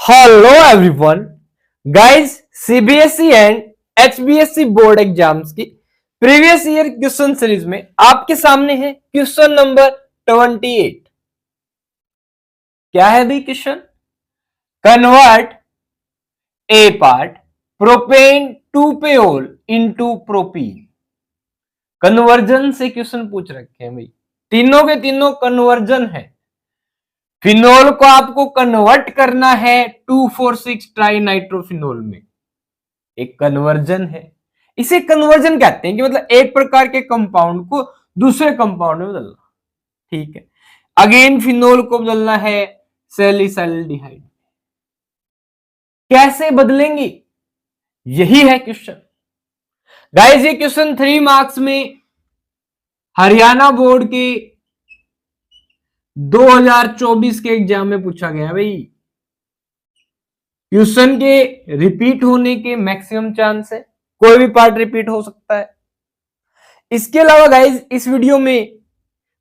Hello everyone guys, CBSE and HBSE board exams की previous year question series में आपके सामने है क्वेश्चन नंबर 28। क्या है भाई question? Convert a part propane to ol into propene. Conversion से क्वेश्चन पूछ रखे हैं भाई, तीनों के तीनों कन्वर्जन है। फिनोल को आपको कन्वर्ट करना है 2,4,6 ट्राई नाइट्रोफिनोल में, एक कन्वर्जन है। इसे कन्वर्जन कहते हैं कि मतलब एक प्रकार के कंपाउंड को दूसरे कंपाउंड में बदलना। ठीक है, अगेन फिनोल को बदलना है सैलिसाइल्डिहाइड। कैसे बदलेंगे, यही है क्वेश्चन। गाइस ये क्वेश्चन 3 मार्क्स में हरियाणा बोर्ड के 2024 के एग्जाम में पूछा गया भाई। क्वेश्चन के रिपीट होने के मैक्सिमम चांस है, कोई भी पार्ट रिपीट हो सकता है। इसके अलावा गाइज इस वीडियो में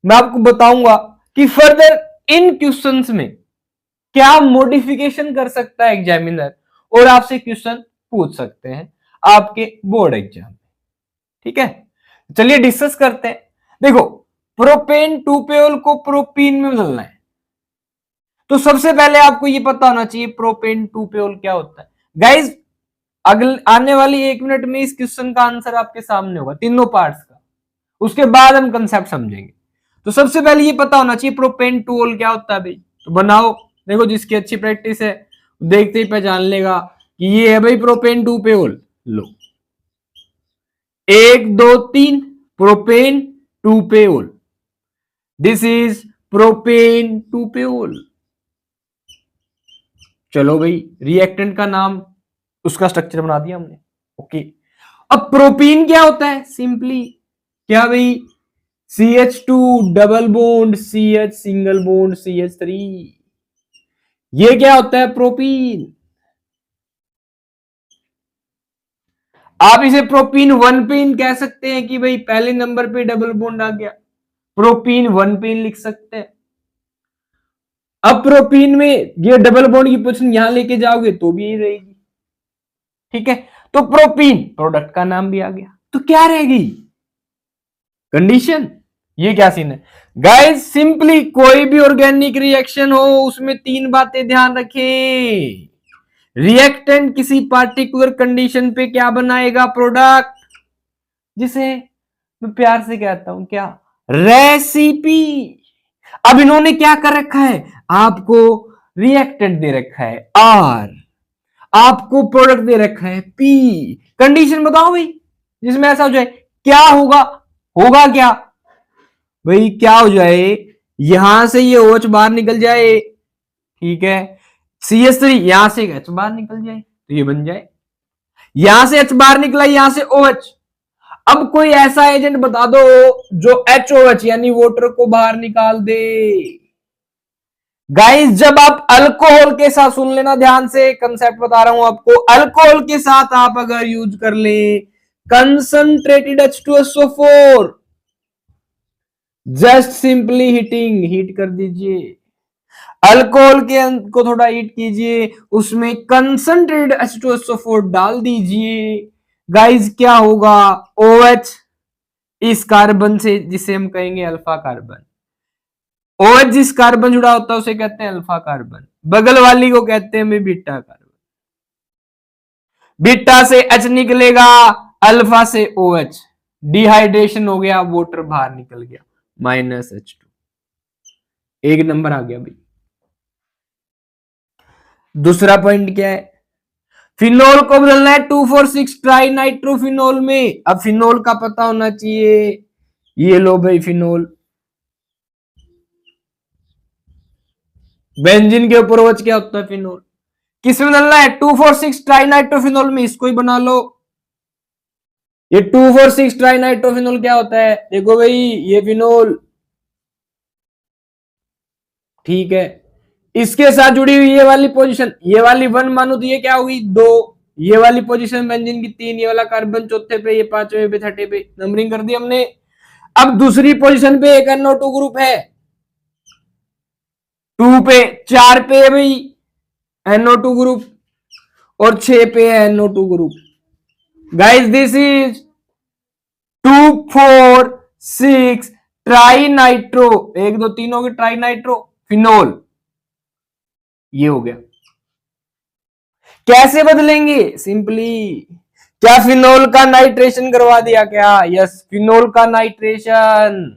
मैं आपको बताऊंगा कि फर्दर इन क्वेश्चंस में क्या मॉडिफिकेशन कर सकता है एग्जामिनर और आपसे क्वेश्चन पूछ सकते हैं आपके बोर्ड एग्जाम में। ठीक है, चलिए डिस्कस करते हैं। देखो, प्रोपेन टू पेओल को प्रोपीन में बदलना है तो सबसे पहले आपको ये पता होना चाहिए प्रोपेन टू पेओल क्या होता है। गाइज अगले आने वाली 1 मिनट में इस क्वेश्चन का आंसर आपके सामने होगा, तीनों पार्ट्स का। उसके बाद हम कंसेप्ट समझेंगे। तो सबसे पहले ये पता होना चाहिए प्रोपेन टू पेओल क्या होता है भाई। तो बनाओ, देखो जिसकी अच्छी प्रैक्टिस है देखते ही पहचान लेगा कि ये है भाई प्रोपेन टू पेओल। लो 1 2 3 propane to ol, this is propane to ol. चलो भाई, रिएक्टेंट का नाम, उसका स्ट्रक्चर बना दिया हमने। ओके, अब प्रोपीन क्या होता है? सिंपली क्या भाई, CH2 double bond CH single bond CH3, ये क्या होता है? प्रोपीन। आप इसे प्रोपीन 1 पेन कह सकते हैं कि भाई पहले नंबर पे डबल बॉन्ड आ गया, प्रोपीन 1 पेन लिख सकते हैं। अब प्रोपीन में ये डबल बॉन्ड की पोजीशन यहां लेके जाओगे तो भी यही रहेगी। ठीक है, तो प्रोपीन प्रोडक्ट का नाम भी आ गया। तो क्या रहेगी कंडीशन? ये क्या सीन है गाइस? सिंपली कोई भी ऑर्गेनिक रिएक्शन हो उसमें 3 बातें ध्यान रखें। रिएक्टेंट किसी पार्टिकुलर कंडीशन पे क्या बनाएगा? प्रोडक्ट, जिसे मैं प्यार से कहता हूं क्या? रेसिपी। अब इन्होंने क्या कर रखा है? आपको रिएक्टेंट दे रखा है R, आपको प्रोडक्ट दे रखा है P। कंडीशन बताओ भाई जिसमें ऐसा हो जाए, क्या होगा? होगा क्या भाई? क्या हो जाए, यहां से ये OH बाहर निकल जाए। ठीक है, CH3 यहां से H बाहर निकल जाए तो ये बन जाए, यहां से H बाहर निकला, यहां से OH। अब कोई ऐसा एजेंट बता दो जो HOH यानी वाटर को बाहर निकाल दे। गाइस जब आप अल्कोहल के साथ, सुन लेना ध्यान से, कंसेप्ट बता रहा हूं आपको, अल्कोहल के साथ आप अगर यूज कर ले concentrated H2SO4, just simply heating, heat कर दीजिए, अल्कोहल के को थोड़ा हीट कीजिए, उसमें कंसंट्रेटेड H2SO4 डाल दीजिए। गाइस क्या होगा? OH इस कार्बन से, जिसे हम कहेंगे अल्फा कार्बन, OH जिस कार्बन जुड़ा होता है उसे कहते हैं अल्फा कार्बन, बगल वाली को कहते हैं बीटा कार्बन। बीटा से H निकलेगा, अल्फा से OH, डिहाइड्रेशन हो गया, वाटर बाहर निकल गया, -H2। एक नंबर आ गया भाई। दूसरा पॉइंट क्या है? फिनोल को बदलना है 2,4,6 ट्राई नाइट्रोफिनोल में। अब फिनोल का पता होना चाहिए, ये लो भाई फिनोल, बेंजीन के ऊपर OH क्या होता है? फिनोल। किस में बदलना है? 2,4,6 ट्राई नाइट्रोफिनोल में, इसको ही बना लो। ये 2,4,6 ट्राई नाइट्रोफिनोल क्या होता है? देखो भाई, ये फिनोल, ठीक है, इसके साथ जुड़ी हुई ये वाली पोजीशन, ये वाली 1 मानो तो ये क्या होगी? 2, ये वाली पोजीशन बेंजीन की 3, ये वाला कार्बन चौथे पे, ये पांचवें पे, छठे पे, नंबरिंग कर दी हमने। अब दूसरी पोजीशन पे एक NO2 ग्रुप है, 2 पे, 4 पे भाई NO2 ग्रुप और 6 पे है NO2 group. Guys this is 2,4,6 tri nitro, 1 2 3 हो गए ट्राई नाइट्रो फिनोल, ये हो गया। कैसे बदलेंगे? सिंपली, क्या फिनोल का नाइट्रेशन करवा दिया क्या? यस, फिनोल का नाइट्रेशन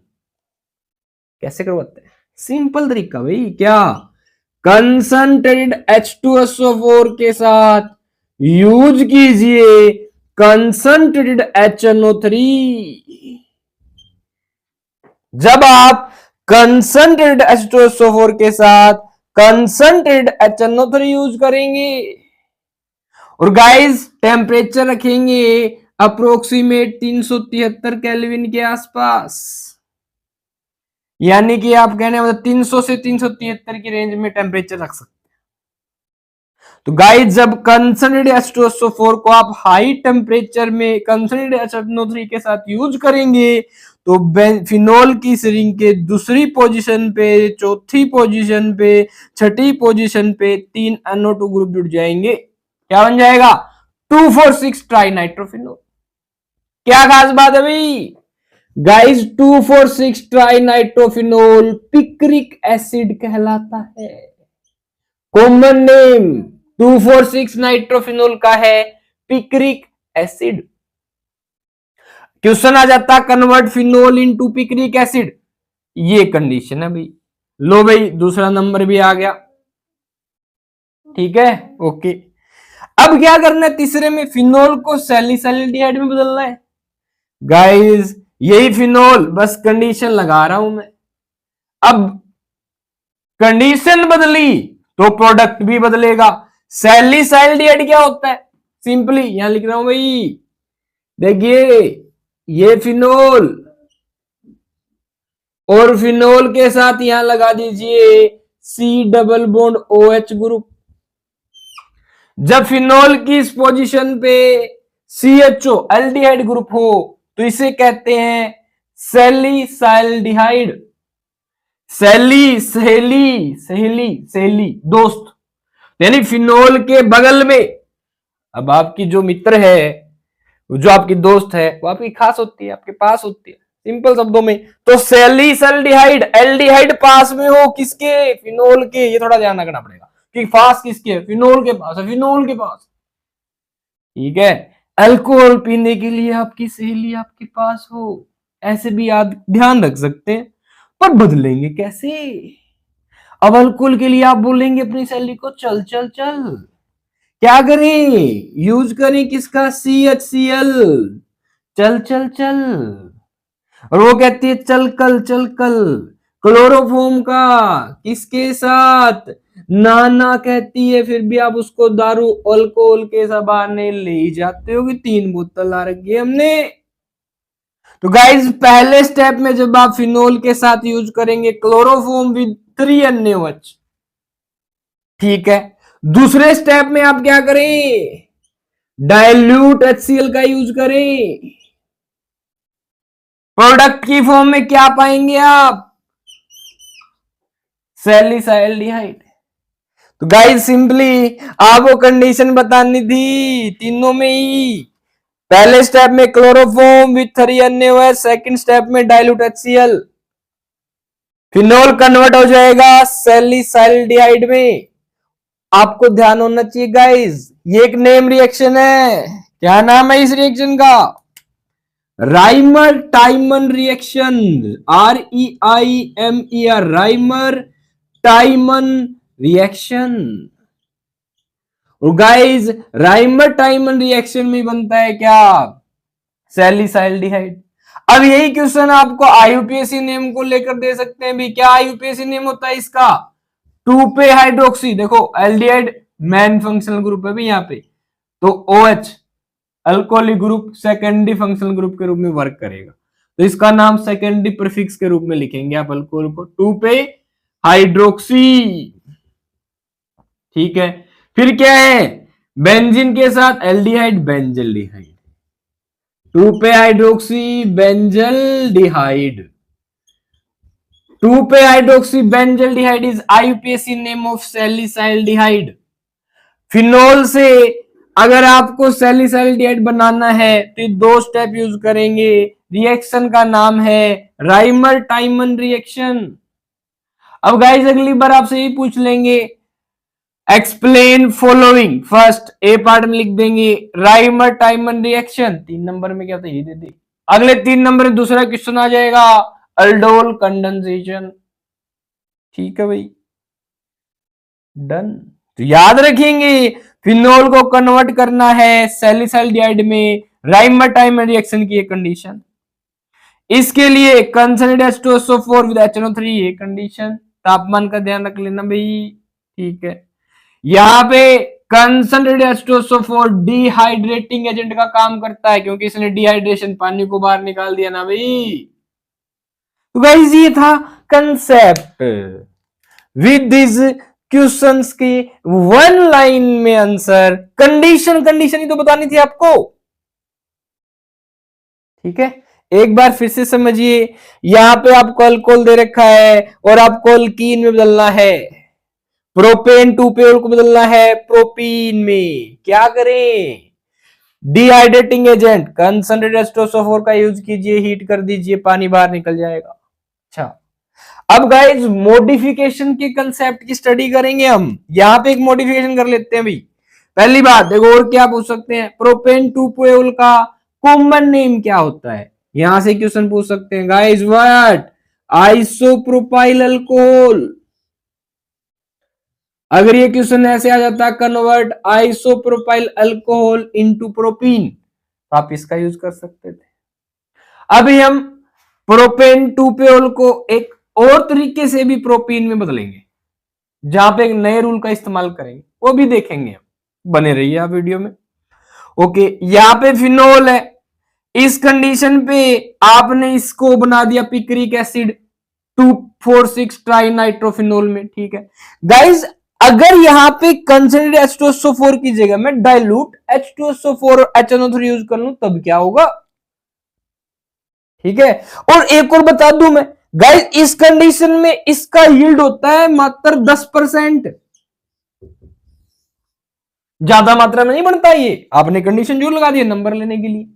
कैसे करवाते हैं? सिंपल तरीका भाई, क्या कंसंट्रेटेड H2SO4 के साथ यूज कीजिए कंसंट्रेटेड HNO3। जब आप कंसंट्रेटेड H2SO4 के साथ कंसंट्रेटेड HNO3 यूज करेंगे और गाइस टेम्परेचर रखेंगे अप्रोक्सीमेट 373 केल्विन के आसपास, यानी कि आप कहने मतलब 300 से 373 की रेंज में टेम्परेचर रख सकते हैं। तो गाइस जब कंसंट्रेटेड H2SO4 को आप हाई टेम्परेचर में कंसंट्रेटेड HNO3 के साथ यूज करेंगे तो फिनोल की श्रिंक के दूसरी पोजीशन पे, चौथी पोजीशन पे, छठी पोजीशन पे 3 NO2 ग्रुप जुड़ जाएंगे। क्या बन जाएगा? 2,4,6 ट्राई नाइट्रोफिनोल। क्या खास बात है भाई? Guys 2,4,6 try nitrophenol picric acid कहलाता है। कॉमन नेम 2,4,6 नाइट्रोफिनोल का है पिक्रिक एसिड। क्वेश्चन आ जाता convert phenol into picric acid, ये कंडीशन है भाई। लो भाई दूसरा नंबर भी आ गया, ठीक है, ओके। अब क्या करना है? तीसरे में फिनोल को सैलिसाइल्डिहाइड में बदलना है। गाइस यही फिनोल, बस कंडीशन लगा रहा हूं मैं। अब कंडीशन बदली तो प्रोडक्ट भी बदलेगा। सैलिसाइल्डिहाइड क्या होता है? सिंपली यहां लिख रहा हूं भाई, देखिए ये फिनोल और फिनोल के साथ यहां लगा दीजिए C double bond OH group. जब फिनोल की इस पोजीशन पे CHO एल्डिहाइड ग्रुप हो तो इसे कहते हैं सैलिसाइल्डिहाइड। सैली सहेली सहेली सहेली दोस्त, यानी फिनोल के बगल में अब आपकी जो मित्र है, जो आपकी दोस्त है, वो आपकी खास होती है, आपके पास होती है, सिंपल शब्दों में। तो सैलिसाइल्डिहाइड एल्डिहाइड पास में हो किसके? फिनोल के। ये थोड़ा ध्यान रखना पड़ेगा कि पास किसके है? फिनोल के पास है, फिनोल के पास, ठीक है। अल्कोहल पीने के लिए आपकी सहेली आपके पास हो, ऐसे भी आप ध्यान रख सकते हैं। पर बदलेंगे कैसे? अब अल्कोहल के लिए आप बोलेंगे अपनी सहेली को चल चल चल, क्या करें? यूज करें किसका? CHCl, चल चल चल। और वो कहती है चल कल चल कल। क्लोरोफॉर्म का किसके साथ? नाना कहती है, फिर भी आप उसको दारू अल्कोहल के बहाने ले ही जाते हो कि 3 बोतल ला रखी है हमने। तो गाइज पहले स्टेप में जब आप फिनोल के साथ यूज करेंगे क्लोरोफॉर्म विद 3 NaOH, ठीक है। दूसरे स्टेप में आप क्या करें? डाइल्यूट HCl का यूज करें। प्रोडक्ट की फॉर्म में क्या पाएंगे आप? सैलिसाइल्डिहाइड। तो गाइस सिंपली आपको कंडीशन बतानी थी तीनों में ही। पहले स्टेप में chloroform with 3 NaOH, second step में डाइल्यूट HCl, फिनोल कन्वर्ट हो जाएगा सैलिसाइल्डिहाइड में। आपको ध्यान होना चाहिए गाइस, ये एक नेम रिएक्शन है। क्या नाम है इस रिएक्शन का? Rymer टाइमन reaction, REIMER, Rymer टाइमन reaction. और गाइस राइमर टाइमन रिएक्शन में बनता है क्या? सैलिसाइल्डिहाइड। अब यही क्वेश्चन आपको IUPAC नेम को लेकर दे सकते हैं भी। क्या IUPAC नेम होता है इसका? 2पे हाइड्रोक्सी। देखो एल्डिहाइड मेन फंक्शनल ग्रुप है भी यहाँ पे, तो OH alcoholic group secondary functional group के रूप में वर्क करेगा, तो इसका नाम सेकेंडरी प्रीफिक्स के रूप में लिखेंगे आप अल्कोहल को, 2पे हाइड्रोक्सी, ठीक है। फिर क्या है? बेंजीन के साथ एल्डिहाइड बेंजल्डिहाइड, 2पे हाइड्रोक्सी बेंजल्डिहाइड। 2पे hydroxy benzaldehyde is IUPAC name of salicylaldehyde. Phenol से अगर आपको सैलिसाइलडिहाइड बनाना है तो 2 स्टेप यूज करेंगे। रिएक्शन का नाम है राइमर टाइमन रिएक्शन। अब गाइस अगली बार आपसे ये पूछ लेंगे explain following. First A part में लिख देंगे राइमर टाइमन रिएक्शन, 3 नंबर में क्या था ये दे दे। अगले 3 नंबर में दूसरा क्वेश्चन आ जाएगा अल्डोल कंडेंसेशन। ठीक है भाई, डन। तो याद रखेंगे फिनोल को कन्वर्ट करना है सैलिसाइलडिहाइड में, राइमर टाइमन रिएक्शन की कंडीशन। इसके लिए कंसनट्रेटेड H2SO4 विद HNO3 ये कंडीशन। तापमान का ध्यान रख लेना भाई, ठीक है। यहां पे कंसनट्रेटेड H2SO4 डिहाइड्रेटिंग एजेंट का काम करता है क्योंकि इसने डिहाइड्रेशन पानी को बाहर निकाल दिया ना भाई। तो गाइस ये था कंसेप्ट। विद दिस क्वेश्चंस के 1 लाइन में आंसर। कंडीशन कंडीशन ही तो बतानी थी आपको, ठीक है। एक बार फिर से समझिए, यहां पे आपको अल्कोहल दे रखा है और आपको अल्कीन में बदलना है। प्रोपेन 2-पे को बदलना है प्रोपीन में। क्या करें? डिहाइड्रेटिंग एजेंट कंसंट्रेटेड H2SO4 का यूज कीजिए, हीट कर दीजिए, पानी बाहर निकल जाएगा। अच्छा, अब गाइस मॉडिफिकेशन के कंसेप्ट की स्टडी करेंगे हम। यहां पे एक मॉडिफिकेशन कर लेते हैं भाई। पहली बात देखो, और क्या पूछ सकते हैं, प्रोपेन 2-पे का कॉमन नेम क्या होता है? यहां से क्वेश्चन पूछ सकते हैं गाइस, व्हाट आइसोप्रोपाइल अल्कोहल। अगर ये क्वेश्चन ऐसे आ जाता, convert isopropyl alcohol into propene, तो आप इसका यूज कर सकते थे। अभी हम प्रोपेन 2-पे को एक और तरीके से भी प्रोपीन में बदलेंगे, जहां पे एक नए रूल का इस्तेमाल करेंगे, वो भी देखेंगे हम। बने रहिए आप वीडियो में। ओके, यहां पे फिनोल है, इस कंडीशन पे आपने इसको बना दिया पिक्रिक एसिड 2,4,6 ट्राई नाइट्रोफिनोल में, ठीक है गाइस। अगर यहां पे कंसंट्रेटेड H2SO4 की जगह मैं डाइल्यूट H2SO4 और HNO3 यूज कर लूं, तब क्या होगा? ठीक है। और एक और बता दूं मैं गाइस, इस कंडीशन में इसका यील्ड होता है मात्र 10%। ज्यादा मात्रा में नहीं बनता ये, आपने कंडीशन जो लगा दी नंबर लेने के लिए।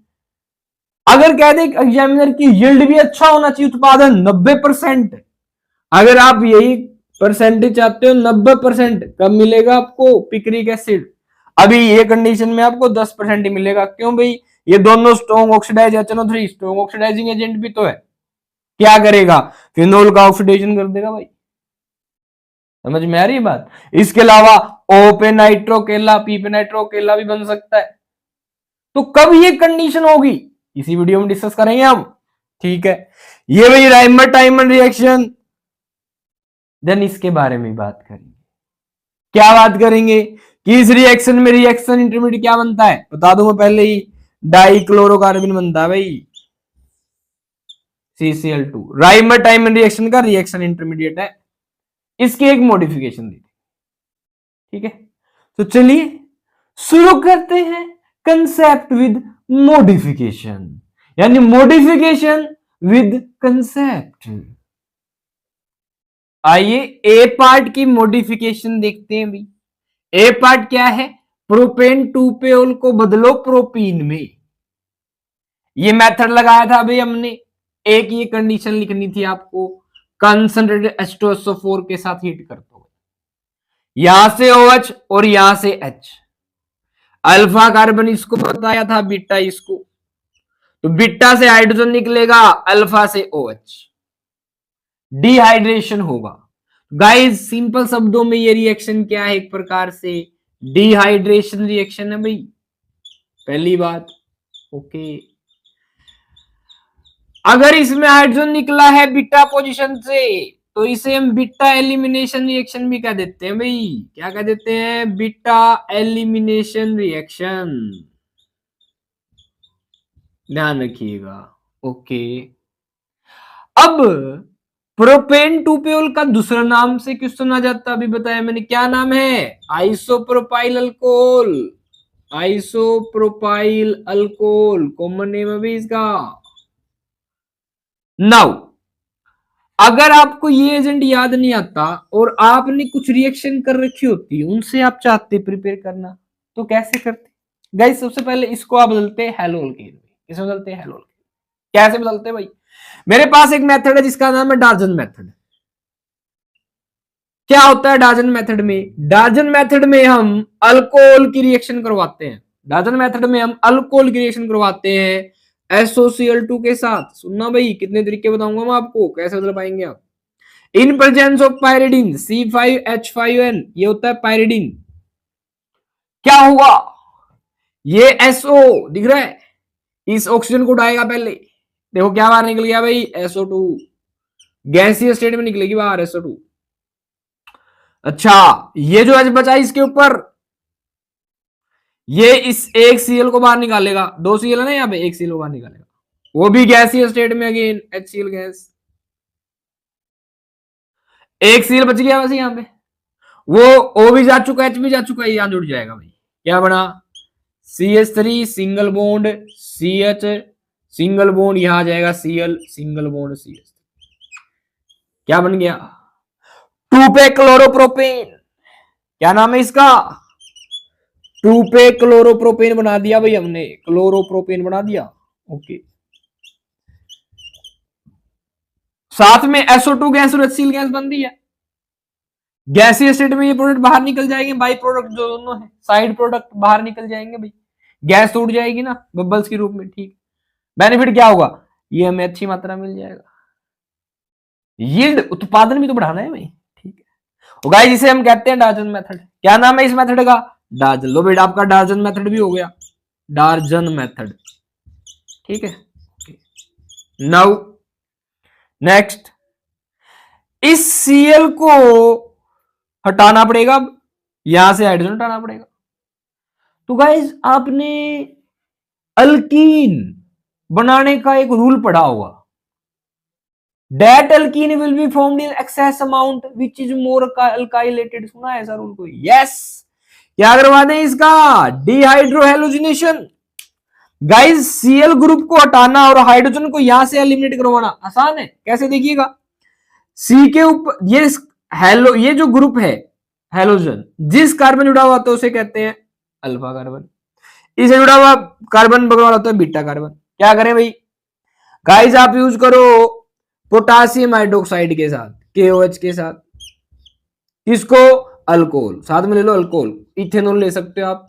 अगर कह दे एग्जामिनर की यील्ड भी अच्छा होना चाहिए, उत्पादन 90%, अगर आप यही परसेंटेज चाहते हो 90%, कब मिलेगा आपको? Picric acid. अभी ये कंडीशन में आपको 10% ही मिलेगा। क्यों भाई? ये दोनों strong oxidise HNO3 strong oxidising agent भी तो है। क्या करेगा? फिनोल का ऑक्सीडेशन कर देगा भाई। समझ में आ रही है बात? इसके अलावा O पे नाइट्रो केला, P पे नाइट्रो केला भी बन सकता है। तो कब ये कंडीशन होगी, इसी वीडियो में डिस्कस करेंगे हम, ठीक है। ये भाई राइमर टाइमन रिएक्शन। देन इसके बारे में बात करेंगे। क्या बात करेंगे कि इस रिएक्शन में रिएक्शन इंटरमीडिएट क्या बनता है, बता दूंगा पहले ही, डाइक्लोरोकार्बन बनता है भाई, CCl2। राइमर टाइमन रिएक्शन का रिएक्शन इंटरमीडिएट है। इसकी एक मॉडिफिकेशन दी थी, ठीक है। तो चलिए शुरू करते हैं कंसेप्ट विद मॉडिफिकेशन, यानी मॉडिफिकेशन विद कंसेप्ट। आइए ए पार्ट की मॉडिफिकेशन देखते हैं भाई। ए पार्ट क्या है? प्रोपेन 2-पे को बदलो प्रोपीन में। ये मेथड लगाया था भाई हमने। एक ये कंडीशन लिखनी थी आपको, कंसंट्रेटेड H2SO4 के साथ हीट कर दो, यहां से OH और यहां से H। अल्फा कार्बन इसको बताया था, बीटा इसको, तो बीटा से हाइड्रोजन निकलेगा, अल्फा से OH, डिहाइड्रेशन होगा। गाइस सिंपल शब्दों में ये रिएक्शन क्या है? एक प्रकार से डिहाइड्रेशन रिएक्शन है भाई, पहली बात। ओके, अगर इसमें हाइड्रोजन निकला है बीटा पोजीशन से, तो इसे हम बीटा एलिमिनेशन रिएक्शन भी कह देते हैं भाई। क्या कह देते हैं? बीटा एलिमिनेशन रिएक्शन, ध्यान रखिएगा। ओके, अब प्रोपेन 2-पे का दूसरा नाम से क्वेश्चन आ जाता, अभी बताया मैंने, क्या नाम है? Isopropyl alcohol. Isopropyl alcohol common name है भी इसका। नाउ अगर आपको ये एजेंट याद नहीं आता और आपने कुछ रिएक्शन कर रखी होती उनसे आप चाहते प्रिपेयर करना, तो कैसे करते गाइस? सबसे पहले इसको आप बदलते हैं हेलो अल्कीन में। किसे बदलते हैं? Hello alkyne. कैसे बदलते हैं भाई? मेरे पास एक मेथड है जिसका नाम है डार्जन मेथड। क्या होता है डार्जन मेथड में? डार्जन मेथड में हम अल्कोहल की रिएक्शन करवाते हैं। डार्जन मेथड में हम अल्कोहल की रिएक्शन करवाते हैं SOCl2 के साथ। सुनना भाई, कितने तरीके बताऊंगा मैं आपको, कैसे बदल पाएंगे आप। In presence of pyridine C5H5N, ये होता है पायरिडीन। क्या होगा? ये SO दिख रहा है, इस ऑक्सीजन को उठाएगा पहले। देखो क्या बाहर निकल गया भाई, SO2। गैसीय स्टेट में निकलेगी बाहर SO2। अच्छा, ये जो H बचा इसके ऊपर, ये इस एक Cl को बाहर निकालेगा। 2 Cl है ना यहाँ पे, एक Cl को बाहर निकालेगा, वो भी गैसीय स्टेट में, अगेन HCl गैस। एक Cl बच गया वैसे यहाँ पे, वो O भी जा चुका, H भी जा चुका, यहां जुड़ जाएगा भाई। क्या बना? CH3 single bond CH single bond, यहां आ जाएगा Cl सिंगल बॉन्ड CH। क्या बन गया? 2 पे क्लोरोप्रोपेन। क्या नाम है इसका? 2 पे क्लोरोप्रोपेन बना दिया भाई हमने, क्लोरोप्रोपेन बना दिया। ओके, साथ में SO2 गैस और HCl गैस बन दी है। गैसीय स्टेट में ये प्रोडक्ट बाहर निकल जाएंगे, बाई प्रोडक्ट जो दोनों है, साइड प्रोडक्ट बाहर निकल जाएंगे भाई। गैस उड़ जाएगी ना बबल्स के रूप में। ठीक, बेनिफिट क्या होगा? ये हमें अच्छी मात्रा मिल जाएगा। यील्ड, उत्पादन भी तो बढ़ाना है भाई। ठीक है, तो गाइस इसे हम कहते हैं डार्जन मेथड। क्या नाम है इस मेथड का? डार्जन। लो बेटा, आपका डार्जन मेथड भी हो गया, डार्जन मेथड। ठीक है, नाउ नेक्स्ट, इस Cl को हटाना पड़ेगा, अब यहां से हाइड्रोजन हटाना पड़ेगा। तो गाइस आपने अल्कीन बनाने का एक रूल पढ़ा होगा, that alkene will be formed in excess amount which is more alkylated। सुना है ऐसा रूल कोई? यस। क्या करवा दें इसका? डिहाइड्रोहेलोजिनेशन। गाइस Cl ग्रुप को हटाना और हाइड्रोजन को यहां से एलिमिनेट करवाना आसान है। कैसे? देखिएगा, C के ऊपर ये हेलो, ये जो ग्रुप है हेलोजन, जिस कार्बन जुड़ा हुआ होता है उसे कहते हैं अल्फा कार्बन, इसे जुड़ा हुआ कार्बन बगल वाला होता है बीटा कार्बन। क्या करें भाई? गाइस आप यूज करो पोटासियम हाइड्रोक्साइड के साथ, KOH के साथ, इसको अल्कोहल साथ में ले लो, अल्कोहल। इथेनॉल ले सकते हो आप,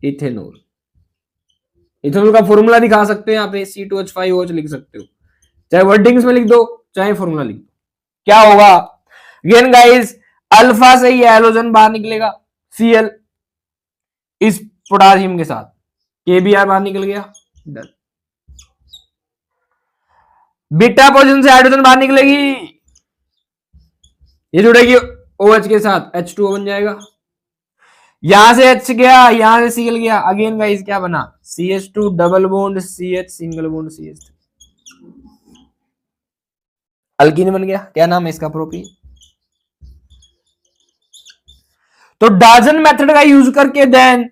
इथेनॉल। इथेनॉल का फॉर्मूला दिखा सकते हैं यहाँ पे, C2H5OH लिख सकते हो, चाहे वर्डिंग्स में लिख दो चाहे फॉर्मूला लिख दो। क्या होगा? अगेन गाइस, अल्फा से ही हैलोजन बाहर निकलेगा Cl इस पोटासियम के साथ, KBr बाहर निकल गया, डन। बीटा पोजीशन से हाइड्रोजन बाहर निकलेगी, ये जुड़ेगी OH के साथ, H2O बन जाएगा। यहां से H गया, यहां से Cl गया, अगेन गाइस क्या बना? CH2 double bond CH single bond CH, alkyne बन गया। क्या नाम है इसका? प्रोपीन। तो डार्जन मेथड का यूज करके देन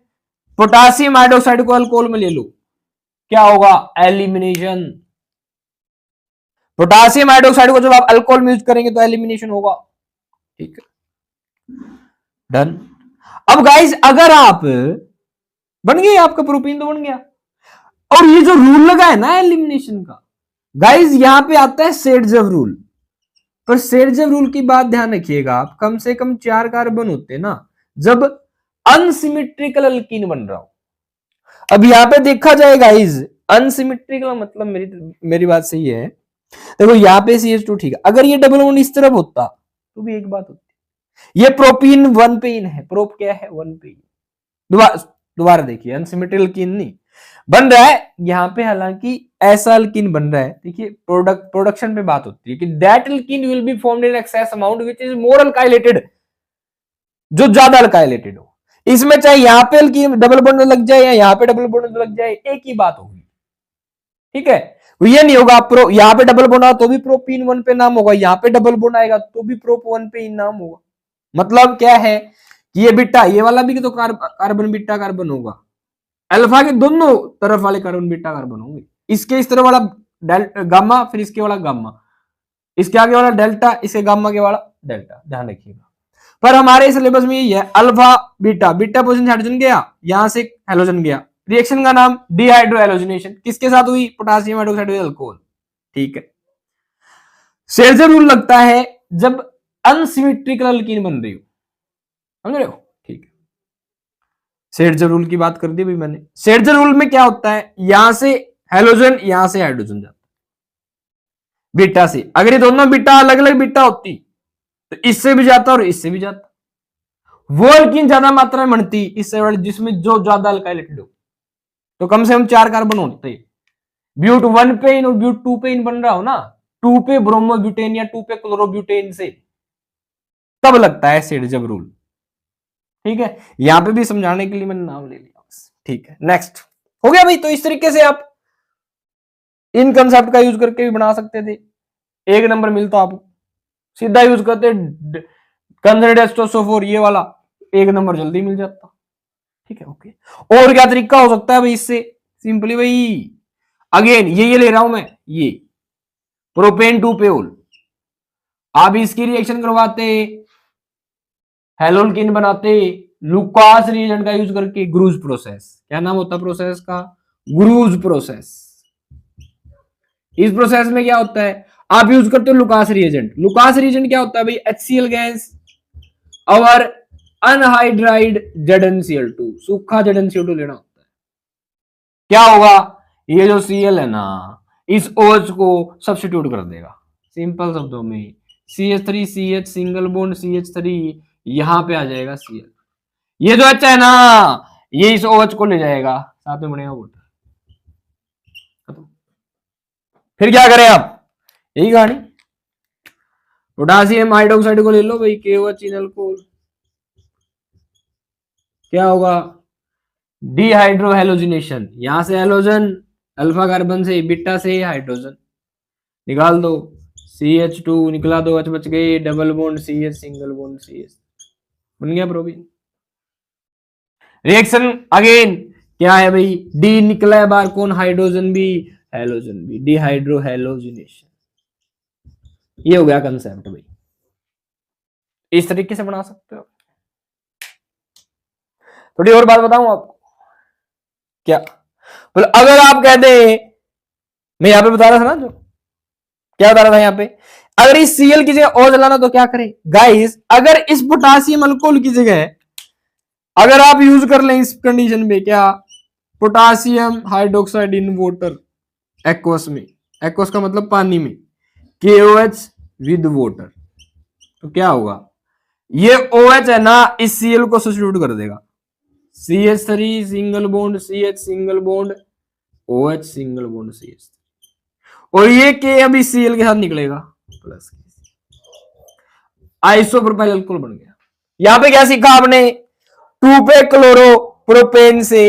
पोटासियम हाइड्रोक्साइड को अल्कोहल में ले लो, क्या होगा? एलिमिनेशन। पोटासियम हाइड्रोक्साइड को जब आप अल्कोहल में यूज करेंगे तो एलिमिनेशन होगा। ठीक है, डन। अब गाइस अगर आप, बन गया आपका प्रोपीन, तो बन गया। और ये जो रूल लगा है ना एलिमिनेशन का, गाइस यहां पे आता है सेडजेव रूल। पर सेडजेव रूल की बात ध्यान रखिएगा आप, कम से कम 4 कार्बन होते ना जब अनसिमेट्रिकल अल्कीन बन रहा हो। अब यहां पे देखा जाए गाइस, अनसिमेट्रिकल मतलब मेरी बात सही है। देखो यहाँ पे CH2 ठीक है, अगर ये डबल बॉन्ड इस तरफ होता तो भी एक बात होती। ये प्रोपीन 1 पे इन है, प्रोप क्या है? 1 पे इन। दोबारा देखिए, अनसिमेट्रिकल अल्कीन नहीं बन रहा है यहां पे, हालांकि ऐसा अल्कीन बन रहा है। देखिए प्रोडक्शन पे बात होती है कि that alkene will be formed in excess amount which is more alkylated, जो ज्यादा अल्काइलेटेड हो। इसमें चाहे यहां पे अल्कीन डबल बॉन्ड लग जाए या यहां पे डबल बॉन्ड लग जाए, एक ही बात होगी। ठीक है, ये नहीं होगा प्रो, यहां पे डबल बॉन्ड आया तो भी प्रोपीन 1 पे नाम होगा, यहां पे डबल बॉन्ड आएगा तो भी प्रोप 1 पे नाम होगा। मतलब क्या है कि ये बीटा, ये वाला भी तो कार्बन बीटा कार्बन होगा, अल्फा के दोनों तरफ वाले कार्बन बीटा कार्बन होंगे। इसके इस तरफ वाला गामा, फिर इसके वाला गामा, इसके आगे वाला डेल्टा, इसके गामा के वाला डेल्टा, ध्यान रखिएगा। पर हमारे सिलेबस में यही है, alpha beta, beta position hydrogen गया, यहां से हेलोजन गया, रिएक्शन का नाम डिहाइड्रो हेलोजिनेशन, किसके साथ हुई, पोटासियम हाइड्रोक्साइड विद अल्कोहल। ठीक है, शेरज़र रूल लगता है जब अनसिमेट्रिकल अल्कीन बन रही हो, समझ रहे हो। ठीक है, शेरज़र रूल की बात कर दी भाई मैंने। शेरज़र रूल में क्या होता है, यहां से हेलोजन, यहां से हाइड्रोजन जाता है बीटा से। अगर ये दोनों बीटा अलग अलग बीटा होती तो इससे भी जाता और इससे भी जाता, वो अल्कीन ज्यादा मात्रा में बनती इससे वाले जिसमें जो ज्यादा अल्काइलेटेड हो, तो कम से कम 4 कार्बन होते। ब्यूट 1 पे इन और ब्यूट 2 पे इन बन रहा हो ना, 2 पे ब्रोमोब्यूटेन या 2 पे क्लोरोब्यूटेन से, तब लगता है शेरज़र रूल। ठीक है, यहां पे भी समझाने के लिए मैंने नाम ले लिया बस। ठीक है, नेक्स्ट हो गया भाई। तो इस तरीके से आप इन कंसेप्ट का यूज करके भी बना सकते थे, 1 नंबर मिलता आपको। सीधा यूज करते कंसर्डेस्टोसोफोर, ये वाला 1 नंबर जल्दी मिल जाता। ठीक है, ओके। और क्या तरीका हो सकता है भाई इससे, सिंपली भाई अगेन ये ले रहा हूं मैं, ये प्रोपेन 2 पेओल, आप इसकी रिएक्शन करवाते, हेलोल्किन बनाते, लुकास रिएजेंट का यूज करके, ग्रूज प्रोसेस। क्या नाम होता प्रोसेस का, ग्रूज प्रोसेस। इस प्रोसेस में क्या होता है, आप यूज करते हो लुकास रिएजेंट। लुकास रिएजेंट क्या होता है भाई, HCl गैस और अनहाइड्राइड ZnCl2, सूखा ZnCl2 लेना होता है। क्या होगा, ये जो Cl है ना, इस OH को सब्स्टिट्यूट कर देगा, सिंपल शब्दों में CH3CH सिंगल बॉन्ड CH3, यहां पे आ जाएगा Cl। ये जो H है ना, ये इस OH को ले जाएगा, साथ में बनेगा वाटर। फिर क्या करें आप, यही कहानी। पोटासियम हाइड्रोक्साइड को ले लो भाई, KOH इन अल्कोहल, क्या होगा, डिहाइड्रो हेलोजिनेशन। यहां से हेलोजन, अल्फा कार्बन से, बीटा से हाइड्रोजन निकाल दो, CH2 निकला, 2 H बच गए, double bond CH single bond CH, बन गया प्रोपीन। रिएक्शन अगेन क्या है भाई, डी निकला है बार, कौन, हाइड्रोजन भी हेलोजन भी, डिहाइड्रो हेलोजिनेशन। ये हो गया कंसेप्ट भाई, इस तरीके से बना सकते हो। थोड़ी और बात बताऊं आपको, क्या बोले, अगर आप कह दे, मैं यहां पे बता रहा था ना, जो क्या बता रहा था यहां पे, अगर इस Cl की जगह O जलाना तो क्या करें गाइस, अगर इस पोटासियम अल्कोहल की जगह अगर आप यूज कर लें इस कंडीशन में, क्या, potassium hydroxide in water, aqueous में, एक्वस का मतलब पानी में, KOH विद वाटर, तो क्या होगा, ये OH है ना, इस Cl को सब्स्टिट्यूट कर देगा, CH3 single bond CH single bond OH single bond CH, और ये K अभी Cl के साथ निकलेगा प्लस, आइसोप्रोपाइल अल्कोहल बन गया। यहां पे क्या सीखा आपने, 2 पे क्लोरो प्रोपेन से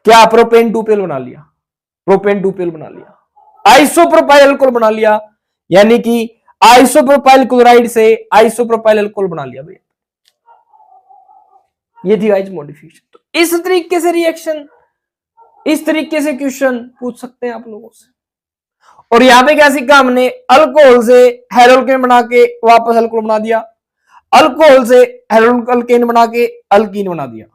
क्या प्रोपेन 2 पेल बना लिया, प्रोपेन 2 पेल बना लिया, आइसोप्रोपाइल अल्कोहल बना लिया, यानी कि आइसोप्रोपाइल क्लोराइड से आइसोप्रोपाइल अल्कोहल बना लिया भैया। ये थी गाइस मॉडिफिकेशन। तो इस तरीके से रिएक्शन, इस तरीके से क्वेश्चन पूछ सकते हैं आप लोगों से। और यहां पे क्या सीखा हमने, अल्कोहल से हेलोल्केन बना के वापस अल्कोहल बना दिया, अल्कोहल से हेलोल्केन बना के अल्कीन बना दिया,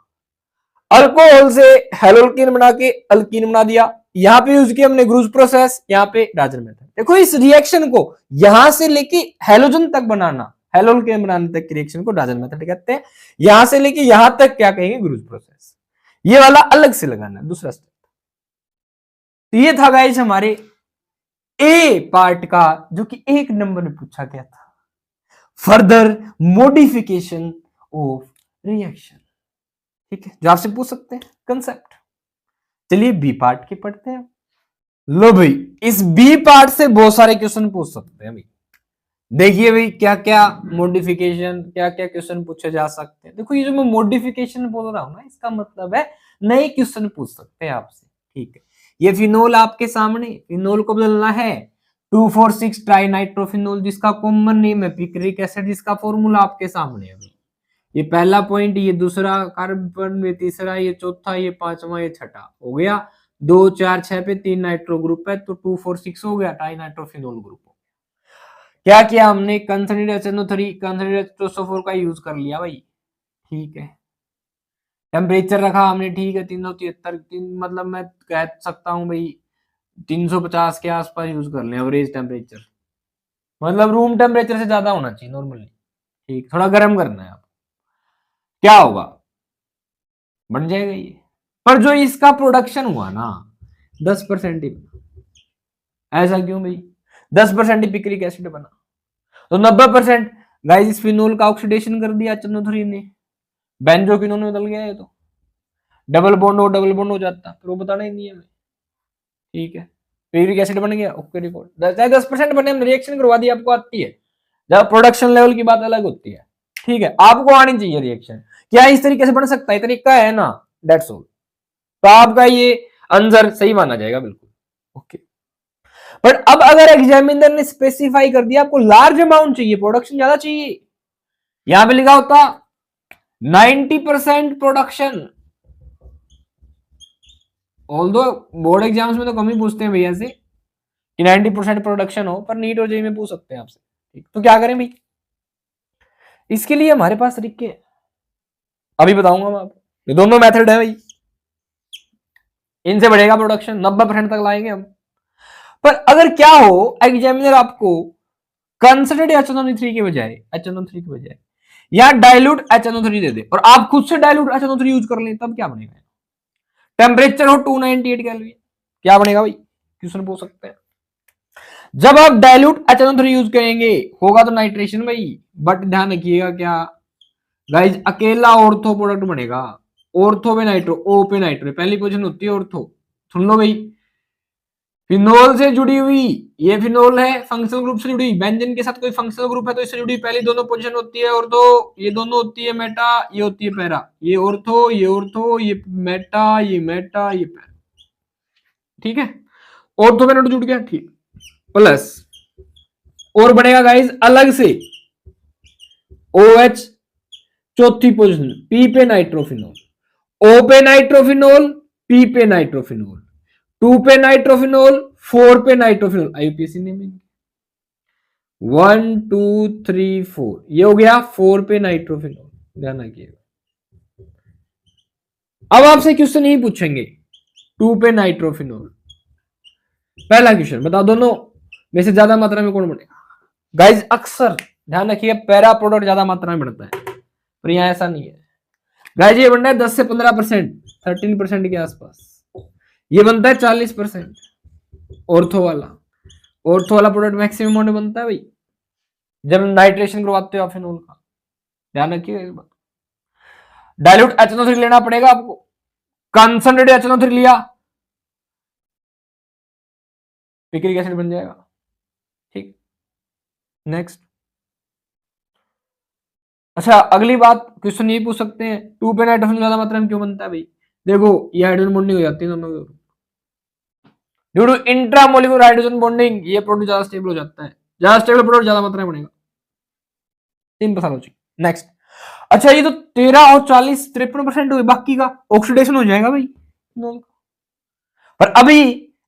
अल्कोहल से हेलोल्केन बना के अल्कीन बना दिया। यहां पे यूज किया हमने ग्रूज प्रोसेस, यहां पे डाजन मेथड। देखो इस रिएक्शन को यहां से लेके हेलोजन तक बनाना, हेलोल्केन बनाने तक की रिएक्शन को डाजन मेथड कहते हैं। यहां से लेके यहां तक क्या कहेंगे, ग्रूज प्रोसेस। ये वाला अलग से लगाना है, दूसरा स्टेप। तो ये था गाइस हमारे ए पार्ट का, जो कि 1 नंबर में पूछा गया था, फर्दर मॉडिफिकेशन ऑफ रिएक्शन। ठीक है, जो आपसे पूछ सकते हैं कंसेप्ट। चलिए बी पार्ट के पढ़ते हैं। लो भाई, इस बी पार्ट से बहुत सारे क्वेश्चन पूछ सकते हैं भाई। देखिए भाई क्या क्या मॉडिफिकेशन, क्या क्या क्वेश्चन पूछे जा सकते हैं। देखो ये जो मैं मॉडिफिकेशन बोल रहा हूं ना, इसका मतलब है नए क्वेश्चन पूछ सकते हैं आपसे। ठीक है, ये फिनोल आपके सामने, फिनोल को बदलना है 2,4,6 ट्राइनाइट्रोफिनोल, जिसका कॉमन नेम है पिक्रिक एसिड, जिसका फॉर्मूला आपके सामने है भाई। ये पहला पॉइंट, ये दूसरा कार्बन में तीसरा, ये चौथा, ये पांचवा, ये छठा हो गया। 2 4 6 पे 3 नाइट्रो ग्रुप है, तो 2 4 6 हो गया, टाई नाइट्रोफिनोल ग्रुप। क्या किया हमने, कंसनट्रेटेड HNO3 कंसनट्रेटेड H2SO4 का यूज कर लिया भाई, ठीक है। टेम्परेचर रखा हमने, ठीक है, 373, मतलब मैं कह सकता हूं भाई 350 के आसपास यूज कर लें एवरेज टेम्परेचर, मतलब रूम टेम्परेचर से ज्यादा होना चाहिए नॉर्मली, ठीक, थोड़ा गर्म करना है आप। क्या होगा, बन जाएगा ये। पर जो इसका प्रोडक्शन हुआ ना 10% ही बना। ऐसा क्यों भाई, 10% ही पिक्रिक एसिड बना, तो 90% गाइस इस फिनोल का ऑक्सीडेशन कर दिया HNO3 ने, बेंजोक्विनोन में बदल गया है, तो डबल बॉन्ड हो जाता, तो वो बताना ही नहीं है हमें, ठीक है। पिक्रिक एसिड बन गया, ओके रिकॉर्ड, 10% बने, हमने रिएक्शन करवा दी, आपको आती है। जब प्रोडक्शन लेवल की बात अलग होती है, ठीक है, आपको आनी चाहिए रिएक्शन, क्या इस तरीके से बन सकता है, तरीका है ना, दैट्स ऑल। तो आपका ये आंसर सही माना जाएगा बिल्कुल, ओके। बट अब अगर एग्जामिनर ने स्पेसिफाई कर दिया आपको लार्ज अमाउंट चाहिए, प्रोडक्शन ज्यादा चाहिए, यहां पे लिखा होता 90% प्रोडक्शन, ऑल्दो बोर्ड एग्जाम्स में तो कम ही पूछते हैं भैया से कि 90% प्रोडक्शन हो, पर नीट और जेई में पूछ सकते हैं आपसे, ठीक, तो क्या करें भाई, इसके लिए हमारे पास तरीके हैं, अभी बताऊंगा मैं आपको, ये दोनों मेथड है भाई, इनसे बढ़ेगा प्रोडक्शन, 90% तक लाएंगे हम। पर अगर क्या हो, एग्जामिनर आपको कंसंट्रेटेड HNO3 के बजाय या डाइल्यूट HNO3 दे दे और आप खुद से डाइल्यूट HNO3 यूज कर लें, तब क्या बनेगा, टेम्परेचर हो 298 केल्विन, क्या बनेगा भाई, क्वेश्चन पूछ सकते हैं। जब आप डाइल्यूट HNO3 यूज करेंगे होगा तो नाइट्रेशन भाई, बट ध्यान रखिएगा क्या गाइज, अकेला ऑर्थो प्रोडक्ट बनेगा, ऑर्थो पे नाइट्रो, ओ पे नाइट्रो, पहली पोजीशन होती है ऑर्थो, सुन लो भाई, फिनोल से जुड़ी हुई, ये फिनोल है फंक्शनल ग्रुप से जुड़ी, बेंजीन के साथ कोई फंक्शनल ग्रुप है तो इससे जुड़ी पहली दोनों पोजीशन होती है ऑर्थो, ये दोनों होती है मेटा, ये होती है पैरा, ये ऑर्थो, ये ऑर्थो, ये मेटा, ये मेटा, ये पैरा, ठीक है, ऑर्थो पे नाइट्रो जुड़ गया, ठीक, प्लस और बनेगा गाइज अलग से OH, चौथी पोजीशन पी पे नाइट्रोफिनोल, ओ पे नाइट्रोफिनोल, पी पे नाइट्रोफिनोल, 2 पे नाइट्रोफिनोल, 4 पे नाइट्रोफिनोल, आईयूपीएसी नेमिंग 1 2 3 4, ये हो गया 4 पे नाइट्रोफिनोल, ध्यान रखिएगा। अब आपसे क्वेश्चन नहीं पूछेंगे 2 पे नाइट्रोफिनोल, पहला क्वेश्चन बताओ दोनों में से ज्यादा मात्रा में कौन बनेगा, गाइज अक्सर ध्यान रखिए पैरा प्रोडक्ट ज्यादा मात्रा में बनता है, पर यहां ऐसा नहीं है गाइज, ये बनता है 10 से 15%, 13% के आसपास, ये बनता है 40%, ऑर्थो वाला प्रोडक्ट मैक्सिमम अमाउंट बनता है भाई जब नाइट्रेशन करवाते हो आप फिनोल का, ध्यान रखिएगा इस बात। डाइल्यूट HNO3 लेना पड़ेगा आपको, कंसंट्रेटेड HNO3 लिया, पिक्रिक एसिड बन जाएगा, ठीक, नेक्स्ट। अच्छा अगली बात, क्वेश्चन ये पूछ सकते हैं 2 पे नाइट्रोफिनोल ज्यादा मात्रा में क्यों बनता है भाई, देखो ये हाइड्रोजन बॉन्डिंग हो जाती है दोनों के, due to intramolecular hydrogen bonding ये प्रोडक्ट ज्यादा स्टेबल हो जाता है, ज्यादा स्टेबल प्रोडक्ट ज्यादा मात्रा में बनेगा, सिंपल सा लॉजिक, नेक्स्ट। अच्छा ये तो 13 और 40 53% हुए, बाकी का ऑक्सीडेशन हो जाएगा भाई, पर अभी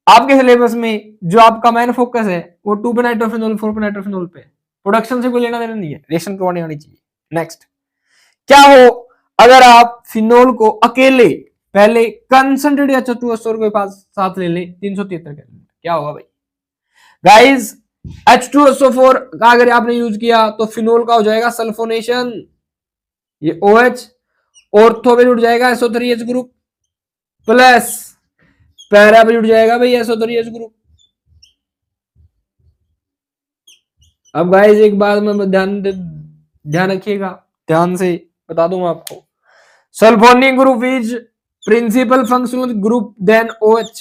आपके सिलेबस में जो आपका मेन फोकस है वो 2 पे नाइट्रोफिनोल 4 पे नाइट्रोफिनोल पे, प्रोडक्शन से कोई लेना देना नहीं है, रिएक्शन करवानी आनी चाहिए। नेक्स्ट, क्या हो अगर आप फिनोल को अकेले पहले कंसंट्रेटेड H2SO4 के पास साथ ले लें 373 केल्विन, क्या होगा भाई गाइस, H2SO4 का अगर आपने यूज किया तो फिनोल का हो जाएगा सल्फोनेशन, ये OH ऑर्थो पे जुड़ जाएगा SO3H ग्रुप, प्लस पैरा पे जुड़ जाएगा भाई SO3H ग्रुप। अब गाइस एक बात में ध्यान रखिएगा, ध्यान से बता दूं आपको, sulphonic group is principal functional group than OH,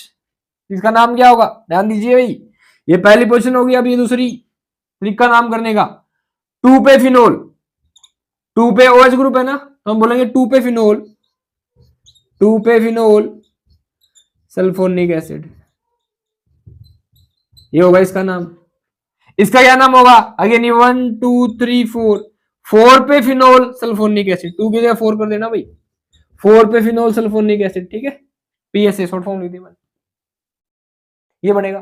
इसका नाम क्या होगा, ध्यान दीजिए भाई, ये पहली पोजीशन होगी, अब ये दूसरी, ट्रिक का नाम करने का, 2 पे फिनोल, 2 पे OH ग्रुप है ना, तो हम बोलेंगे 2 पे फिनोल, 2 पे फिनोल सल्फोनिक एसिड, ये होगा इसका नाम। इसका क्या नाम होगा, अगेन 1 2 3 4, 4 पे फिनोल सल्फोनिक एसिड, 2 की जगह 4 कर देना भाई, 4 पे फिनोल सल्फोनिक एसिड, ठीक है, PSA शॉर्ट फॉर्म लिख दी मैंने, ये बनेगा।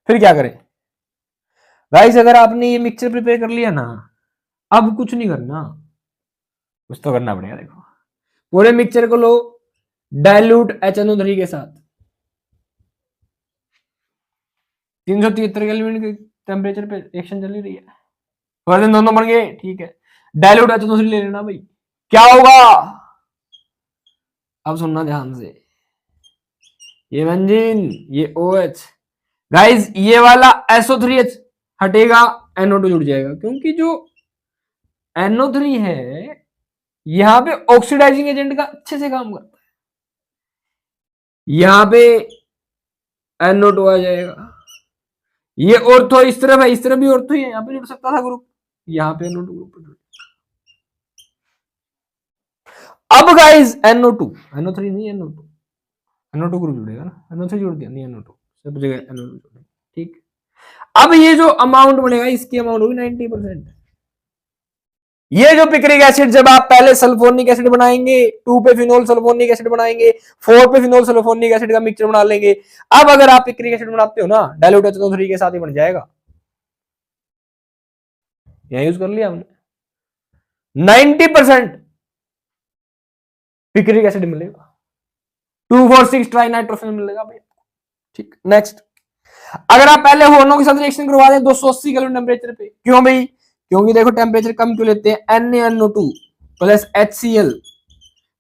फिर क्या करें गाइस, अगर आपने ये मिक्सचर प्रिपेयर कर लिया ना, अब कुछ नहीं करना, कुछ तो करना पड़ेगा। देखो पूरे मिक्सचर को लो, डाइल्यूट HNO3 के साथ 373 केल्विन के टेम्परेचर पे रिएक्शन चल रही है, थोड़ा दिन दोनों बन गए, ठीक है। डाइल्यूट HNO3 ले लेना भाई, क्या होगा अब सुनना ध्यान से, ये बेंजीन, ये OH, गाइस ये वाला SO3H हटेगा, NO2 जुड़ जाएगा, क्योंकि जो NO3 है यहां पे ऑक्सीडाइजिंग एजेंट का अच्छे से काम करता है, यहां पे NO2 आ जाएगा, ये ऑर्थो इस तरफ है, इस तरफ भी ऑर्थो ही है, यहां पे जुड़ सकता था ग्रुप, यहां पे NO2 ग्रुप जुड़। अब गाइस NO2, NO3 नहीं, NO2 ग्रुप जुड़ेगा ना, NO3 जुड़ दिया, नहीं NO2, सब जगह NO2 जुड़ेगा, ठीक। अब ये जो अमाउंट बनेगा इसकी अमाउंट होगी 90%। ये जो पिक्रिक एसिड, जब आप पहले सल्फोनिक एसिड बनाएंगे, 2 पे फिनोल सल्फोनिक एसिड बनाएंगे, 4 पे फिनोल सल्फोनिक एसिड का मिक्सचर बना लेंगे। अब अगर आप पिक्रिक एसिड बनाते हो ना, डाइल्यूट HNO3 के साथ ही बन जाएगा, यहां यूज कर लिया हमने, 90% पिक्रिक एसिड मिलेगा, 2,4,6 ट्राइनाइट्रोफेनॉल मिलेगा भैया, ठीक। नेक्स्ट, अगर आप पहले होनो के साथ रिएक्शन करवा दें 280 केल्विन टेम्परेचर पे, क्यों भाई, क्योंकि देखो टेम्परेचर कम क्यों लेते हैं, NaNO2 प्लस HCl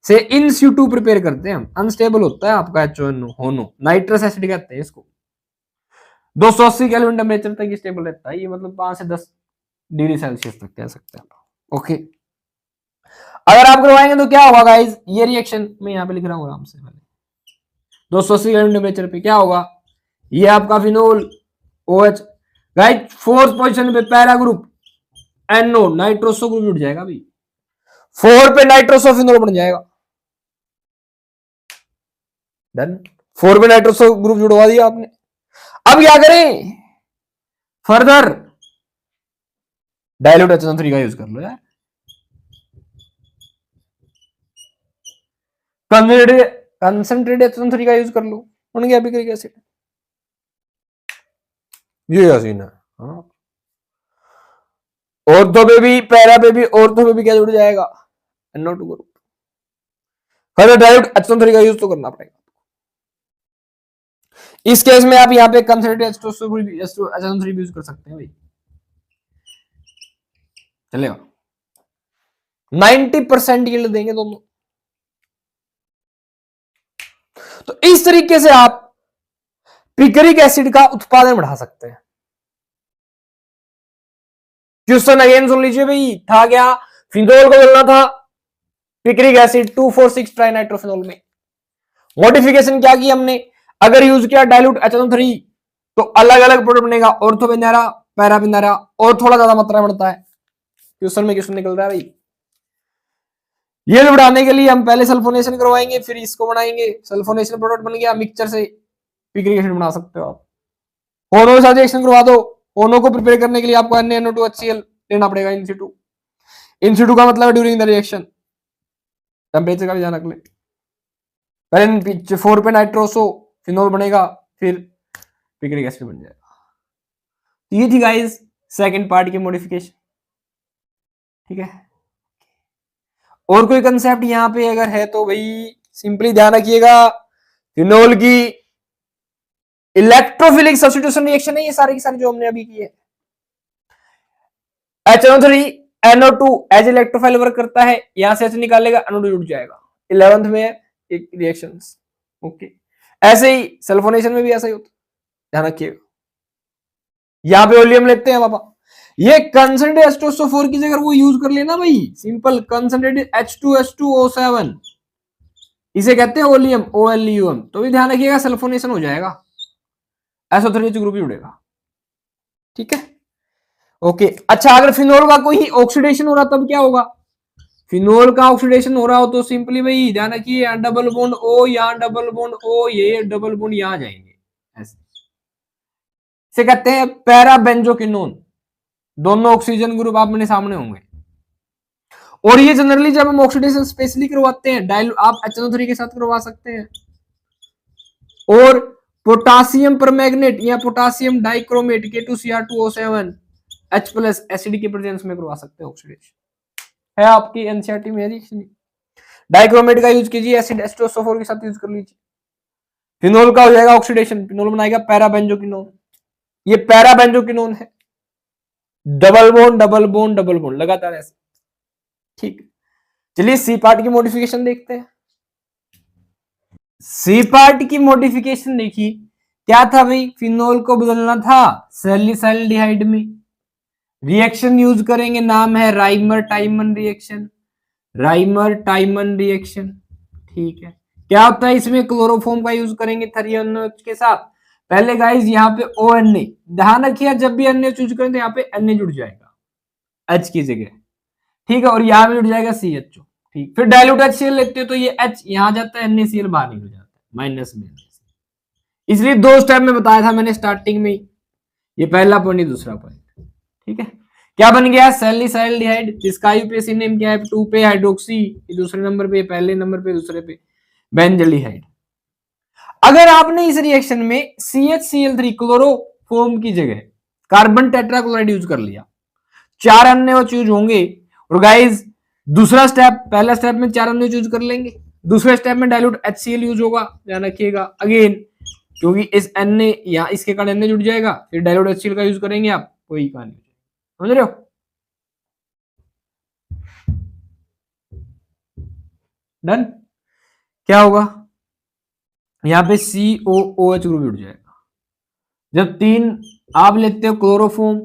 से इन सिटू प्रिपेयर करते हैं हम, अनस्टेबल होता है आपका HNO, होनो नाइट्रस एसिड कहते हैं इसको, 280 केल्विन टेम्परेचर तक स्टेबल रहता है, ये मतलब 5 से 10 डिग्री सेल्सियस तक कह सकते हैं। ओके, अगर आप करवाएंगे तो क्या होगा गाइस, ये रिएक्शन मैं यहां पे लिख रहा हूं आराम से, 280 केल्विन टेम्परेचर पे क्या होगा, ये आपका phenol OH, guys fourth position पे para group NO nitroso group जुड़ जाएगा भाई, 4 पे नाइट्रोसो फिनोल बन जाएगा, डन। 4 पे नाइट्रोसो ग्रुप जुड़वा दिया आपने। अब क्या करें फर्दर, डाइल्यूट HNO3 का यूज कर लो यार, कंसंट्रेटेड HNO3 का यूज कर लो, बन गया पिक्रिक एसिड, ये सीन है। हाँ, ऑर्थो पे भी, पैरा पे भी, ऑर्थो पे भी क्या जुड़ जाएगा, NO2 group. Further dilute HNO3 का यूज तो करना पड़ेगा। इस केस में आप यहाँ पे कंसंट्रेटेड HNO3 भी यूज कर सकते हैं भाई, चलेगा, 90% यील्ड देंगे दोनों। तो इस तरीके से आप पिक्रिक एसिड का उत्पादन बढ़ा सकते हैं। क्वेश्चन अगेन सुन लीजिए भाई, था क्या, फिनोल को मिलना था पिक्रिक एसिड 2,4,6 ट्राइनाइट्रोफेनॉल में, मॉडिफिकेशन क्या की हमने, अगर यूज किया डाइल्यूट HNO3 तो अलग अलग प्रोडक्ट बनेगा, ऑर्थो बिनारा, पैरा बिनारा, और थोड़ा ज्यादा मात्रा में बढ़ता है। क्वेश्चन में क्वेश्चन निकल रहा है भाई, ये बढ़ाने के लिए हम पहले सल्फोनेशन करवाएंगे, फिर इसको बनाएंगे, सल्फोनेशन प्रोडक्ट बन गया, मिक्सचर से पिक्रिक एसिड बना सकते हो आप। होनो के साथ रिएक्शन करवा दो, होनो को प्रिपेयर करने के लिए आपको NaNO2 HCl लेना पड़ेगा इन सिटू, इन सिटू का मतलब ड्यूरिंग द रिएक्शन, टेम्परेचर का भी ध्यान रख ले, पहले 4 पे नाइट्रोसो फिनोल बनेगा, फिर पिक्रिक एसिड बन जाएगा। ये थी गाइस सेकंड पार्ट की मॉडिफिकेशन, ठीक है। और कोई कंसेप्ट यहां पे अगर है तो भाई सिंपली ध्यान रखिएगा, फिनोल की इलेक्ट्रोफिलिक सब्स्टिट्यूशन रिएक्शन है ये सारी की सारी जो हमने अभी की है। HNO3 NO2 as electrophile work करता है, यहां से H निकालेगा, NO2 जुड़ जाएगा, 11th में है एक रिएक्शन। ओके, ऐसे ही सल्फोनेशन में भी ऐसा ही होता, ध्यान रखिएगा। यहां पे ओलियम लेते हैं पापा, ये कंसंट्रेटेड H2SO4 की जगह वो यूज कर लेना भाई, सिंपल कंसंट्रेटेड H2H2O7, इसे कहते हैं ओलियम, OLEUM, तो भी ध्यान रखिएगा सल्फोनेशन हो जाएगा, SO3 ग्रुप ही जुड़ेगा, ठीक है। ओके, अच्छा अगर फिनोल का कोई ऑक्सीडेशन हो रहा तब क्या होगा, फिनोल का ऑक्सीडेशन हो रहा हो तो सिंपली भाई ध्यान रखिए, यहाँ डबल बॉन्ड O, यहाँ डबल बॉन्ड O, ये डबल बॉन्ड यहाँ जाएंगे, ऐसे इसे कहते हैं पैरा बेंजोक्विनोन, दोनों ऑक्सीजन ग्रुप आपने सामने होंगे। और ये जनरली जब हम ऑक्सीडेशन स्पेशली करवाते हैं, डाइल आप HNO3 के साथ करवा सकते हैं, और पोटासियम परमैंगनेट या potassium dichromate K2Cr2O7 H plus acid की प्रेजेंस में करवा सकते हैं ऑक्सीडेशन। है आपकी एनसीईआरटी में रिएक्शन। डाइक्रोमेट का यूज कीजिए, एसिड H2SO4 के साथ यूज कर लीजिए। फिनोल का हो जाएगा ऑक्सीडेशन, फिनोल बनाएगा पैराबेंजोक्विनोन। ये पैराबेंजोक्विनोन है, double bond double bond double bond लगातार ऐसे। ठीक, चलिए सी पार्ट की मॉडिफिकेशन देखते हैं। सी पार्ट की मॉडिफिकेशन देखिए क्या था भाई, फिनोल को बदलना था सैलिसाइल्डिहाइड में। रिएक्शन यूज करेंगे, नाम है राइमर टाइमन रिएक्शन। राइमर टाइमन रिएक्शन, ठीक है। क्या होता है इसमें, क्लोरोफॉर्म का यूज करेंगे थ्रियोनोच के साथ। पहले गाइस यहाँ पे ONA, ध्यान रखिए जब भी अन्य यूज करें तो यहाँ पे Na जुड़ जाएगा H की जगह, ठीक है, और यहाँ पे जुड़ जाएगा CHO, ठीक। फिर डायल्यूट HCl लेते हो तो ये H यहाँ जाता है, NaCl बाहर निकल जाता है माइनस में। इसलिए दो स्टेप में बताया था मैंने स्टार्टिंग में, ये पहला पॉइंट दूसरा पॉइंट, ठीक है। क्या बन गया, सैलिसाइल्डिहाइड, जिसका आईयूपीएसी नेम क्या है, 2 पे हाइड्रोक्सी, दूसरे नंबर पे, पहले नंबर पे, दूसरे पे बेंजल्डिहाइड। अगर आपने इस रिएक्शन में CHCl3 क्लोरोफॉर्म की जगह कार्बन टेट्राक्लोराइड यूज कर लिया, 4 अन्य यूज होंगे। और गाइस दूसरा स्टेप, पहला स्टेप में 4 अन्य यूज कर लेंगे, दूसरे स्टेप में डाइल्यूट HCl यूज होगा, ध्यान रखिएगा अगेन, क्योंकि इस Na या इसके कारण Na जुड़ जाएगा, फिर डाइल्यूट HCl का यूज करेंगे आप, कोई कहानी, समझ रहे हो। डन, क्या होगा यहाँ पे COOH ग्रुप जुड़ जाएगा। जब 3 आप लेते हो क्लोरोफॉर्म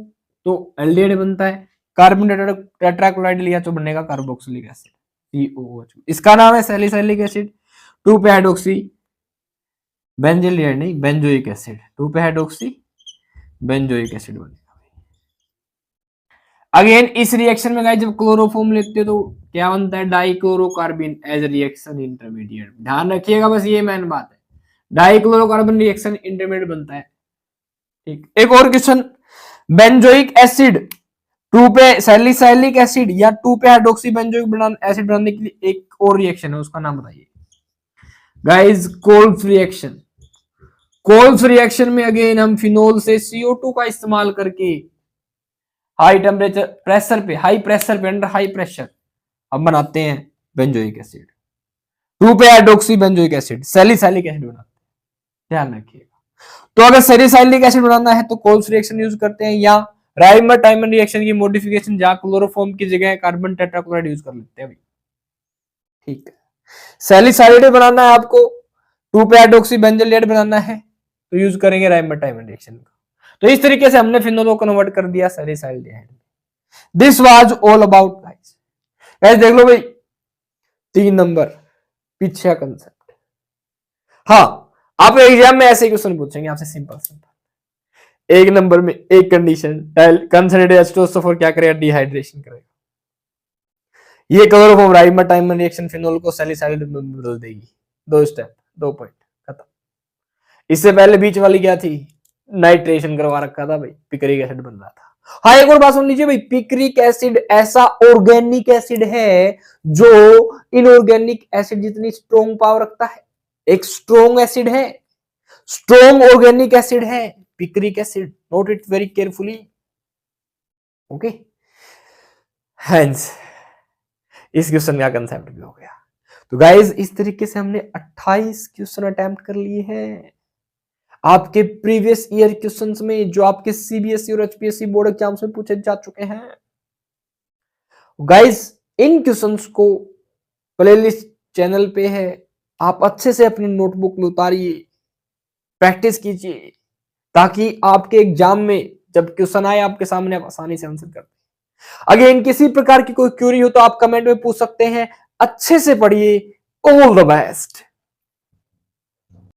तो एल्डिहाइड बनता है, कार्बन टेट्राक्लोराइड लिया तो बनेगा कार्बोक्सिलिक एसिड COOH। इसका नाम है सैलिसाइलिक एसिड। 2 पे हाइड्रोक्सी बेंजल्डिहाइड नहीं, बेंजोइक एसिड, 2 पे हाइड्रोक्सी बेंजोइक एसिड बनेगा। अगेन इस रिएक्शन में गाइस जब क्लोरोफॉर्म लेते हो तो क्या बनता है, डाइक्लोरोकार्बन एज रिएक्शन इंटरमीडिएट। ध्यान रखिएगा बस, ये मेन बात है, डाइक्लोरोकार्बन रिएक्शन इंटरमीडिएट बनता है, ठीक। एक और क्वेश्चन, बेंजोइक एसिड 2 पे सैलिसाइलिक एसिड या 2 पे हाइड्रोक्सी बेंजोइक एसिड बनाने के लिए एक और रिएक्शन है, उसका नाम बताइए guys, Kolbe's reaction. Kolbe's reaction में अगेन हम फिनोल से CO2 का इस्तेमाल करके हाई टेम्परेचर प्रेशर पे, हाई प्रेशर पे, अंडर हाई प्रेशर हम बनाते हैं बेंजोइक एसिड, 2 पे hydroxy benzoic acid, salicylic acid बनाते हैं, ध्यान रखिएगा। तो अगर सैलिसाइलिक एसिड बनाना है तो कोल्स रिएक्शन यूज करते हैं, या राइमर टाइमन रिएक्शन की मॉडिफिकेशन जहां क्लोरोफॉर्म की जगह कार्बन टेट्राक्लोराइड यूज कर लेते हैं भाई, ठीक है। सैलिसाइलिक बनाना है आपको, 2 पे हाइड्रोक्सी बेंजोइक बनाना है तो यूज करेंगे राइमर टाइमन रिएक्शन का। तो इस तरीके से हमने फिनोल को कन्वर्ट कर दिया सैलिसाइल्डिहाइड में। This was all about guys. Guys देख लो भाई 3 नंबर पीछे का कंसेप्ट। हाँ, आप एग्जाम में ऐसे क्वेश्चन पूछेंगे आपसे, सिंपल सिंपल। 1 नंबर में एक कंडीशन, कंसंट्रेटेड H2SO4 क्या करेगा, डिहाइड्रेशन करेगा। ये क्लोरोफॉर्म राइमर टाइमन रिएक्शन फिनोल को सैलिसाइल्डिहाइड में बदल देगी। 2 स्टेप, 2 पॉइंट खत्म। इससे पहले बीच वाली क्या थी, नाइट्रेशन करवा रखा था भाई, पिक्रिक एसिड बन रहा था। हाँ, एक और बात सुन लीजिए भाई, पिक्रिक एसिड ऐसा ऑर्गेनिक एसिड है जो इनऑर्गेनिक एसिड जितनी स्ट्रॉन्ग पावर रखता है। एक स्ट्रॉन्ग एसिड है, स्ट्रॉन्ग ऑर्गेनिक एसिड है picric acid, note it very carefully, okay. Hence इस क्वेश्चन का कंसेप्ट भी हो गया। तो गाइज इस तरीके से हमने 28 क्वेश्चन अटेम्प्ट कर लिए हैं आपके प्रीवियस ईयर क्वेश्चंस में, जो आपके CBSE और HPSC बोर्ड एग्जाम्स में पूछे जा चुके हैं। गाइस इन क्वेश्चंस को प्लेलिस्ट चैनल पे है, आप अच्छे से अपनी नोटबुक में उतारिए, प्रैक्टिस कीजिए, ताकि आपके एग्जाम में जब क्वेश्चन आए आपके सामने आप आसानी से आंसर कर दें। अगेन किसी प्रकार की कोई क्वेरी हो तो आप कमेंट में पूछ सकते हैं। अच्छे से पढ़िए। All the best.